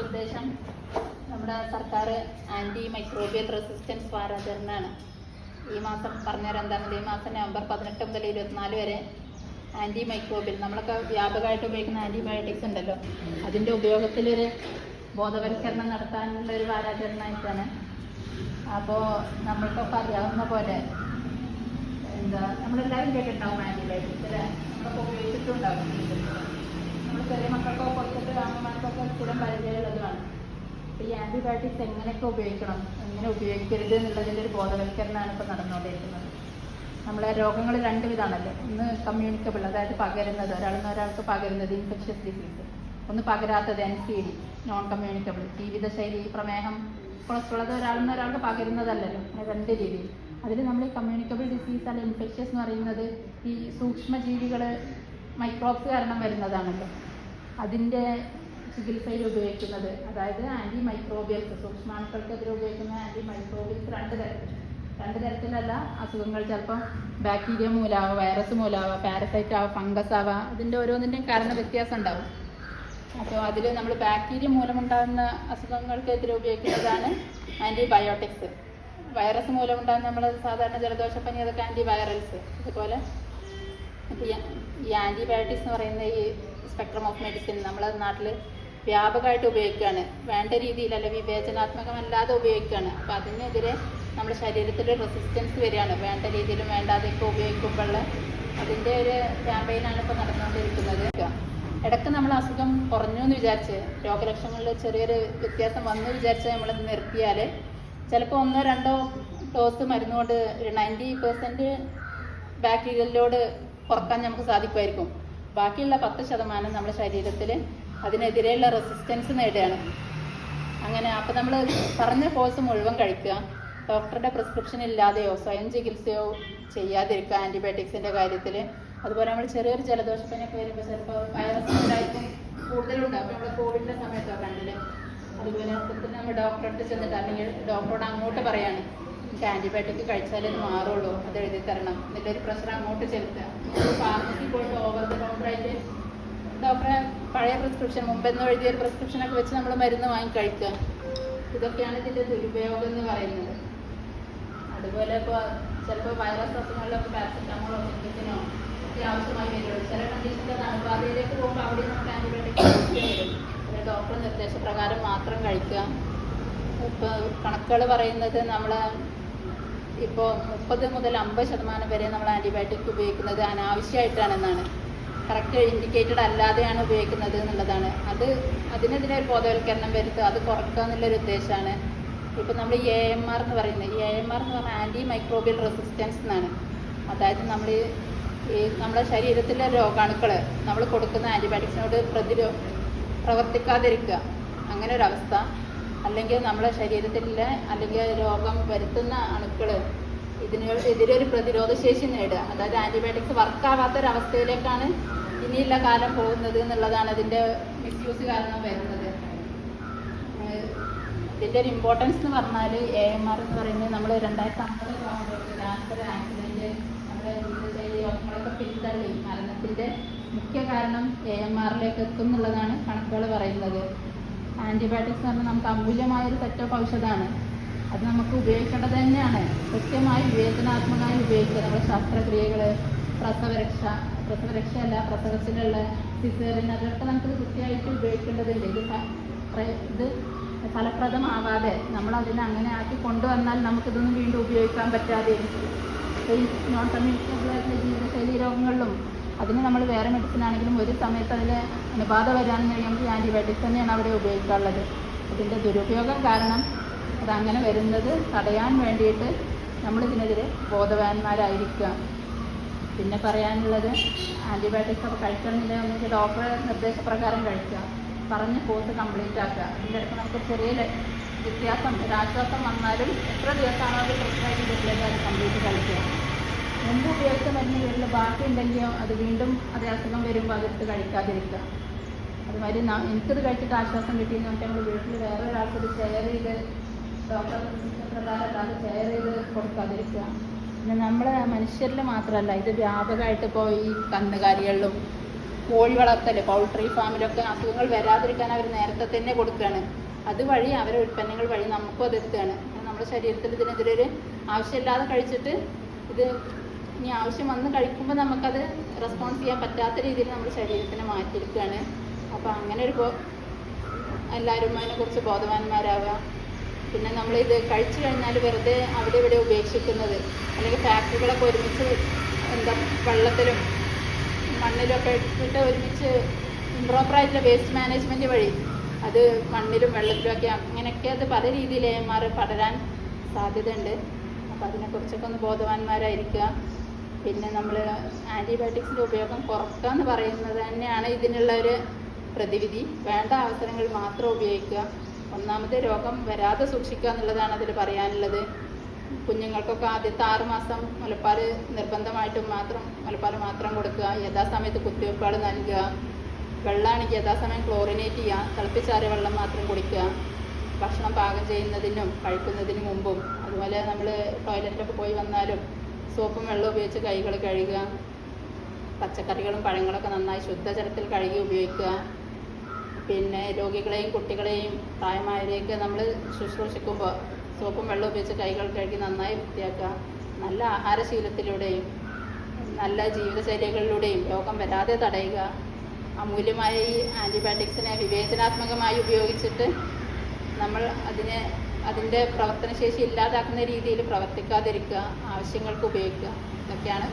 ഉദ്ദേശം നമ്മുടെ സർക്കാർ ആൻറ്റി മൈക്രോബിയൽ റെസിസ്റ്റൻസ് വാരാചരണമാണ്. ഈ മാസം പറഞ്ഞുതരാം എന്താണെന്ന്. ഈ മാസം നവംബർ 18 മുതൽ 24 വരെ ആൻറ്റി മൈക്രോബിയൽ നമ്മളൊക്കെ വ്യാപകമായിട്ട് ഉപയോഗിക്കുന്ന ആൻറ്റിബയോട്ടിക്സ് ഉണ്ടല്ലോ, അതിൻ്റെ ഉപയോഗത്തിലൊരു ബോധവൽക്കരണം നടത്താനുള്ള ഒരു വാരാചരണമായിട്ടാണ്. അപ്പോൾ നമ്മൾക്കൊക്കെ അറിയാവുന്ന പോലെ നമ്മളെല്ലാവരും കേട്ടിട്ടുണ്ടാവും ആൻറ്റിബയോട്ടിക്സ് അല്ലേ, നമ്മളൊക്കെ ഉപയോഗിച്ചിട്ടുണ്ടാവും. നമ്മൾ ചെറിയ മക്കൾക്കൊക്കെ കൊടുത്തിട്ട് അമ്മമാർക്കൊക്കെ സ്ഥിരം പരിചയമുള്ളതുമാണ്. ഈ ആൻറ്റിബയോട്ടിക്സ് എങ്ങനെയൊക്കെ ഉപയോഗിക്കണം, എങ്ങനെ ഉപയോഗിക്കരുത് എന്നുള്ളതിൻ്റെ ഒരു ബോധവൽക്കരണമാണ് ഇപ്പോൾ നടന്നുകൊണ്ടിരിക്കുന്നത്. നമ്മളെ രോഗങ്ങൾ രണ്ട് വിധമാണല്ലോ. ഒന്ന് കമ്മ്യൂണിക്കബിൾ, അതായത് പകരുന്നത്, ഒരാളിൽ നിന്ന് ഒരാൾക്ക് പകരുന്നത് ഇൻഫെക്ഷ്യസ് ഡിസീസ്. ഒന്ന് പകരാത്തത് NCD, നോൺ കമ്മ്യൂണിക്കബിൾ, ജീവിതശൈലി, പ്രമേഹം, കൊളസ്ട്രോൾ. അത് ഒരാളിൽ നിന്ന് ഒരാൾക്ക് പകരുന്നതല്ലല്ലോ, രണ്ട് രീതിയിൽ. അതിൽ നമ്മൾ ഈ കമ്മ്യൂണിക്കബിൾ ഡിസീസ് അല്ല ഇൻഫെക്ഷ്യസ് എന്ന് പറയുന്നത് ഈ സൂക്ഷ്മജീവികൾ, മൈക്രോബ്സ് കാരണം വരുന്നതാണല്ലോ. അതിൻ്റെ ചികിത്സയിൽ ഉപയോഗിക്കുന്നത്, അതായത് ആൻറ്റി മൈക്രോബിയൽസ്, സൂക്ഷ്മാണുക്കൾക്കെതിരെ ഉപയോഗിക്കുന്ന ആൻറ്റി മൈക്രോബിയൽസ് രണ്ട് തരത്തിലല്ല അസുഖങ്ങൾ. ചിലപ്പം ബാക്ടീരിയ മൂലമാവാം, വൈറസ് മൂലമാവാം, പാരസൈറ്റ് ആവാം, ഫംഗസ് ആവാം. അതിൻ്റെ ഓരോന്നിൻ്റെയും കാരണം വ്യത്യാസം ഉണ്ടാവും. അപ്പോൾ അതിൽ നമ്മൾ ബാക്ടീരിയ മൂലമുണ്ടാകുന്ന അസുഖങ്ങൾക്കെതിരെ ഉപയോഗിക്കുന്നതാണ് ആൻറ്റിബയോട്ടിക്സ്. വൈറസ് മൂലമുണ്ടാകുന്ന നമ്മൾ സാധാരണ ജലദോഷപ്പനി, അതൊക്കെ ആൻറ്റിവൈറൽസ്. അതുപോലെ ഈ ആൻറ്റിബയോട്ടിക്സ് എന്ന് പറയുന്ന ഈ സ്പെക്ട്രം ഓഫ് മെഡിസിൻ നമ്മളെ നാട്ടിൽ വ്യാപകമായിട്ട് ഉപയോഗിക്കുകയാണ്. വേണ്ട രീതിയിലല്ല, വിവേചനാത്മകമല്ലാതെ ഉപയോഗിക്കുകയാണ്. അപ്പോൾ അതിനെതിരെ നമ്മുടെ ശരീരത്തിൽ റെസിസ്റ്റൻസ് വരികയാണ്. വേണ്ട രീതിയിലും വേണ്ടാതെയൊക്കെ ഉപയോഗിക്കുമ്പോൾ അതിൻ്റെ ഒരു ക്യാമ്പയിനാണ് ഇപ്പോൾ നടന്നുകൊണ്ടിരിക്കുന്നത്. ഇടയ്ക്ക് നമ്മൾ അസുഖം കുറഞ്ഞു എന്ന് വിചാരിച്ച്, രോഗലക്ഷണങ്ങളിൽ ചെറിയൊരു വ്യത്യാസം വന്നു വിചാരിച്ച് നമ്മൾ നിർത്തിയാൽ ചിലപ്പോൾ 1-2 ഡോസ് മരുന്നുകൊണ്ട് ഒരു 90% ബാക്ടീരിയൽ ലോഡ് കുറക്കാൻ നമുക്ക് സാധിക്കുമായിരിക്കും. ബാക്കിയുള്ള 10% നമ്മുടെ ശരീരത്തിൽ അതിനെതിരെയുള്ള റെസിസ്റ്റൻസ് നേടുകയാണ്. അങ്ങനെ അപ്പോൾ നമ്മൾ പറഞ്ഞ കോഴ്സ് മുഴുവൻ കഴിക്കുക, ഡോക്ടറുടെ പ്രിസ്ക്രിപ്ഷൻ ഇല്ലാതെയോ സ്വയം ചികിത്സയോ ചെയ്യാതിരിക്കുക ആൻറ്റിബയോട്ടിക്സിൻ്റെ കാര്യത്തിൽ. അതുപോലെ നമ്മൾ ചെറിയൊരു ജലദോഷപ്പനിയൊക്കെ വരുമ്പോൾ ചിലപ്പോൾ വൈറസ് ഉണ്ടായിരിക്കും കൂടുതലുണ്ടാകും. അപ്പോൾ നമ്മൾ കോവിഡിൻ്റെ സമയത്തൊക്കെ കണ്ടില്ലേ, അതുപോലെ അപ്പോഴത്തേന് നമ്മൾ ഡോക്ടറെ അടുത്ത് ചെന്നിട്ട് അല്ലെങ്കിൽ ഡോക്ടറോട് അങ്ങോട്ട് പറയാണ് എനിക്ക് ആൻറ്റിബയോട്ടിക് കഴിച്ചാലേ ഇത് മാറുള്ളൂ, അത് എഴുതി തരണം എന്നിട്ടൊരു പ്രഷർ അങ്ങോട്ട് ചെലുത്തുക. ഫാർമസി പോയിട്ട് ഓവർ ദ കൗണ്ടറായിട്ട് ഡോക്ടറെ പഴയ പ്രിസ്ക്രിപ്ഷൻ, മുമ്പെന്ന് എഴുതിയൊരു പ്രിസ്ക്രിപ്ഷനൊക്കെ വെച്ച് നമ്മൾ മരുന്ന് വാങ്ങി കഴിക്കുക. ഇതൊക്കെയാണ് ഇതിൻ്റെ ദുരുപയോഗം എന്ന് പറയുന്നത്. അതുപോലെ ഇപ്പോൾ ചിലപ്പോൾ വൈറസ് അസുഖങ്ങളിലൊക്കെ പാരസെറ്റമോളോ സിന്തസിനോ ഒക്കെ ആവശ്യമായി വരുള്ളൂ. ചില കണ്ടീഷൻ്റെ അണുബാധയിലേക്ക് പോകുമ്പോൾ അവിടെ നമുക്ക് ആൻറ്റിബയോട്ടിക് വരും. പിന്നെ ഡോക്ടർ നിർദ്ദേശപ്രകാരം മാത്രം കഴിക്കുക. ഇപ്പോൾ കണക്കുകൾ പറയുന്നത് നമ്മൾ ഇപ്പോൾ 30 മുതൽ 50% വരെ നമ്മൾ ആൻറ്റിബയോട്ടിക് ഉപയോഗിക്കുന്നത് അനാവശ്യമായിട്ടാണെന്നാണ്. കറക്റ്റ് ഇൻഡിക്കേറ്റഡ് അല്ലാതെയാണ് ഉപയോഗിക്കുന്നത് എന്നുള്ളതാണ്. അതിനെതിരെ ഒരു ബോധവൽക്കരണം വരുത്തുക, അത് കുറക്കുക എന്നുള്ളൊരു ഉദ്ദേശമാണ്. ഇപ്പം നമ്മൾ AMR എന്ന് പറയുന്നത്, AMR എന്ന് പറഞ്ഞാൽ ആൻറ്റി മൈക്രോബിയൽ റെസിസ്റ്റൻസ് എന്നാണ്. അതായത് നമ്മുടെ ശരീരത്തിലെ രോഗാണുക്കൾ നമ്മൾ കൊടുക്കുന്ന ആൻറ്റിബയോട്ടിക്സിനോട് പ്രവർത്തിക്കാതിരിക്കുക, അങ്ങനെ ഒരു അവസ്ഥ. അല്ലെങ്കിൽ നമ്മുടെ ശരീരത്തിലെ അല്ലെങ്കിൽ രോഗം വരുത്തുന്ന അണുക്കൾ ഇതിനെതിരെ ഒരു പ്രതിരോധ ശേഷി നേടുക. അതായത് ആൻറ്റിബയോട്ടിക്സ് വർക്കാവാത്തൊരവസ്ഥയിലേക്കാണ് ഇനിയുള്ള കാലം പോകുന്നത് എന്നുള്ളതാണ് അതിൻ്റെ മിസ്യൂസ് കാരണം വരുന്നത്. ഇതിൻ്റെ ഒരു ഇമ്പോർട്ടൻസ് എന്ന് പറഞ്ഞാൽ AMR എന്ന് പറയുന്നത് നമ്മൾ 2050 ക്യാൻസർ, ആക്സിഡൻറ്റ്, നമ്മുടെ ജീവിതശൈലി രോഗങ്ങളൊക്കെ പിന്തള്ളി മരണത്തിൻ്റെ മുഖ്യ കാരണം AMRലേക്ക് എത്തും എന്നുള്ളതാണ് കണക്കുകൾ പറയുന്നത്. ആൻറ്റിബയോട്ടിക്സ് എന്ന് പറഞ്ഞാൽ നമുക്ക് അമൂല്യമായൊരു സെറ്റ് ഓഫ് ഔഷധമാണ്. അത് നമുക്ക് ഉപയോഗിക്കേണ്ടത് തന്നെയാണ്. കൃത്യമായി വിവേചനാത്മകമായി ഉപയോഗിക്കുക. നമ്മുടെ ശസ്ത്രക്രിയകൾ, പ്രസവരക്ഷയല്ല പ്രസവത്തിലുള്ള സിസേറിയൻ, അതൊക്കെ നമുക്ക് കൃത്യമായിട്ട് ഉപയോഗിക്കേണ്ടതുണ്ട്. ഇത് ഫലപ്രദമാവാതെ നമ്മളതിനെ അങ്ങനെ ആക്കി കൊണ്ടുവന്നാൽ നമുക്കിതൊന്നും വീണ്ടും ഉപയോഗിക്കാൻ പറ്റാതെ ഈ നോൺ കമ്മ്യൂണിക്കബിളായിട്ടുള്ള ജീവിതശൈലി രോഗങ്ങളിലും അതിന് നമ്മൾ വേറെ മെഡിസിൻ ആണെങ്കിലും ഒരു സമയത്ത് അതിൽ അണുബാധ വരാനും നമുക്ക് ആൻറ്റിബയോട്ടിക്സ് തന്നെയാണ് അവിടെ ഉപയോഗിക്കാറുള്ളത്. ഇതിൻ്റെ ദുരുപയോഗം കാരണം അതങ്ങനെ വരുന്നത് തടയാൻ വേണ്ടിയിട്ട് നമ്മളിതിനെതിരെ ബോധവാന്മാരായിരിക്കുക. പിന്നെ പറയാനുള്ളത് ആൻറ്റിബയോട്ടിക്സ് ഒക്കെ കഴിക്കണമെന്നില്ല, ഒന്നെങ്കിൽ ഡോക്ടറെ നിർദ്ദേശപ്രകാരം കഴിക്കുക, പറഞ്ഞ കോഴ്സ് കംപ്ലീറ്റ് ആക്കുക. അതിൻ്റെ ഇടയ്ക്ക് നമുക്ക് ചെറിയ വ്യത്യാസം, ഒരാശ്വാസം വന്നാലും എത്ര ദിവസമാണോ അത് പ്രശ്നമായിട്ട് വീട്ടിലേക്ക് അത് കംപ്ലീറ്റ് കഴിക്കുക. മുമ്പ് ഉപയോഗിച്ച മരുന്ന് വീട്ടിൽ ബാക്കി ഉണ്ടെങ്കിലോ അത് വീണ്ടും അതേ അസുഖം വരുമ്പോൾ അതെടുത്ത് കഴിക്കാതിരിക്കുക. അതുമാതിരി എനിക്കത് കഴിച്ചിട്ട് ആശ്വാസം കിട്ടിയെന്ന് പറഞ്ഞാൽ നമ്മൾ വീട്ടിൽ വേറെ ഒരാൾക്കത് ഷെയർ ചെയ്ത് ഡോക്ടർ പ്രകാരം അല്ലാതെ ഷെയർ ചെയ്ത് കൊടുക്കാതിരിക്കുക. പിന്നെ നമ്മൾ മനുഷ്യരിൽ മാത്രമല്ല, ഇത് വ്യാപകമായിട്ട് ഇപ്പോൾ ഈ കന്നുകാലികളിലും കോഴി വളർത്തൽ, പൗൾട്രി ഫാമിലൊക്കെ അസുഖങ്ങൾ വരാതിരിക്കാൻ അവർ നേരത്തെ തന്നെ കൊടുക്കുകയാണ്. അതുവഴി അവരുടെ ഉൽപ്പന്നങ്ങൾ വഴി നമുക്കും അത് എത്തുകയാണ്. നമ്മുടെ ശരീരത്തിൽ ഇതിനെതിരെ ഒരു ആവശ്യമില്ലാതെ കഴിച്ചിട്ട് ഇത് ഇനി ആവശ്യം വന്ന് കഴിക്കുമ്പോൾ നമുക്കത് റെസ്പോൺസ് ചെയ്യാൻ പറ്റാത്ത രീതിയിൽ നമ്മുടെ ശരീരത്തിനെ മാറ്റിയെടുക്കുകയാണ്. അപ്പോൾ അങ്ങനെ ഒരു എല്ലാവരും അതിനെക്കുറിച്ച് ബോധവാന്മാരാവുക. പിന്നെ നമ്മളിത് കഴിച്ചു കഴിഞ്ഞാൽ വെറുതെ അവിടെ ഇവിടെ ഉപേക്ഷിക്കുന്നത്, അല്ലെങ്കിൽ ഫാക്ടറികളൊക്കെ ഒരുമിച്ച് വെള്ളത്തിലും മണ്ണിലൊക്കെ ഇട്ടിട്ട് ഒരുമിച്ച് ഇംപ്രോപ്പറായിട്ടുള്ള വേസ്റ്റ് മാനേജ്മെൻറ്റ് വഴി അത് മണ്ണിലും വെള്ളത്തിലുമൊക്കെ അങ്ങനെയൊക്കെ അത് പല രീതിയിൽ പടരാൻ സാധ്യതയുണ്ട്. അപ്പോൾ അതിനെക്കുറിച്ചൊക്കെ ഒന്ന് ബോധവാന്മാരായിരിക്കുക. പിന്നെ നമ്മൾ ആൻറ്റിബയോട്ടിക്സിൻ്റെ ഉപയോഗം കുറക്കുക എന്ന് പറയുന്നത് തന്നെയാണ് ഇതിനുള്ള ഒരു പ്രതിവിധി. വേണ്ട അവസരങ്ങളിൽ മാത്രം ഉപയോഗിക്കുക. ഒന്നാമത് രോഗം വരാതെ സൂക്ഷിക്കുക എന്നുള്ളതാണ് അതിൽ പറയാനുള്ളത്. കുഞ്ഞുങ്ങൾക്കൊക്കെ ആദ്യത്തെ 6 മാസം മുലപ്പാൽ നിർബന്ധമായിട്ടും മുലപ്പാൽ മാത്രം കൊടുക്കുക. യഥാസമയത്ത് കുത്തിവയ്പ്പുകൾ നൽകുക. വെള്ളമാണെങ്കിൽ യഥാസമയം ക്ലോറിനേറ്റ് ചെയ്യുക. തിളപ്പിച്ചാറിയ വെള്ളം മാത്രം കുടിക്കുക. ഭക്ഷണം പാകം ചെയ്യുന്നതിനും കഴിക്കുന്നതിന് മുമ്പും, അതുപോലെ നമ്മൾ ടോയ്ലറ്റിലൊക്കെ പോയി വന്നാലും സോപ്പും വെള്ളം ഉപയോഗിച്ച് കൈകൾ കഴുകുക. പച്ചക്കറികളും പഴങ്ങളൊക്കെ നന്നായി ശുദ്ധജലത്തിൽ കഴുകി ഉപയോഗിക്കുക. പിന്നെ രോഗികളെയും കുട്ടികളെയും പ്രായമായവരെയൊക്കെ നമ്മൾ ശുശ്രൂഷിക്കുമ്പോൾ സോപ്പും വെള്ളം ഉപയോഗിച്ച് കൈകൾ കഴുകി നന്നായി വൃത്തിയാക്കുക. നല്ല ആഹാരശീലത്തിലൂടെയും നല്ല ജീവിതചര്യകളിലൂടെയും രോഗം വരാതെ തടയുക. അമൂല്യമായ ഈ ആൻറ്റിബയോട്ടിക്സിനെ വിവേചനാത്മകമായി ഉപയോഗിച്ചിട്ട് നമ്മൾ അതിൻ്റെ പ്രവർത്തനശേഷി ഇല്ലാതാക്കുന്ന രീതിയിൽ പ്രവർത്തിക്കാതിരിക്കുക. ആവശ്യങ്ങൾക്ക് ഉപയോഗിക്കുക. ഇതൊക്കെയാണ്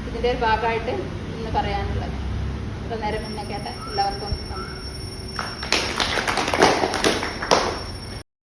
ഇതിൻ്റെ ഒരു ഭാഗമായിട്ട് ഇന്ന് പറയാനുള്ളത്. ഇത്ര നേരം മുന്നേ കേട്ട എല്ലാവർക്കും നന്ദി.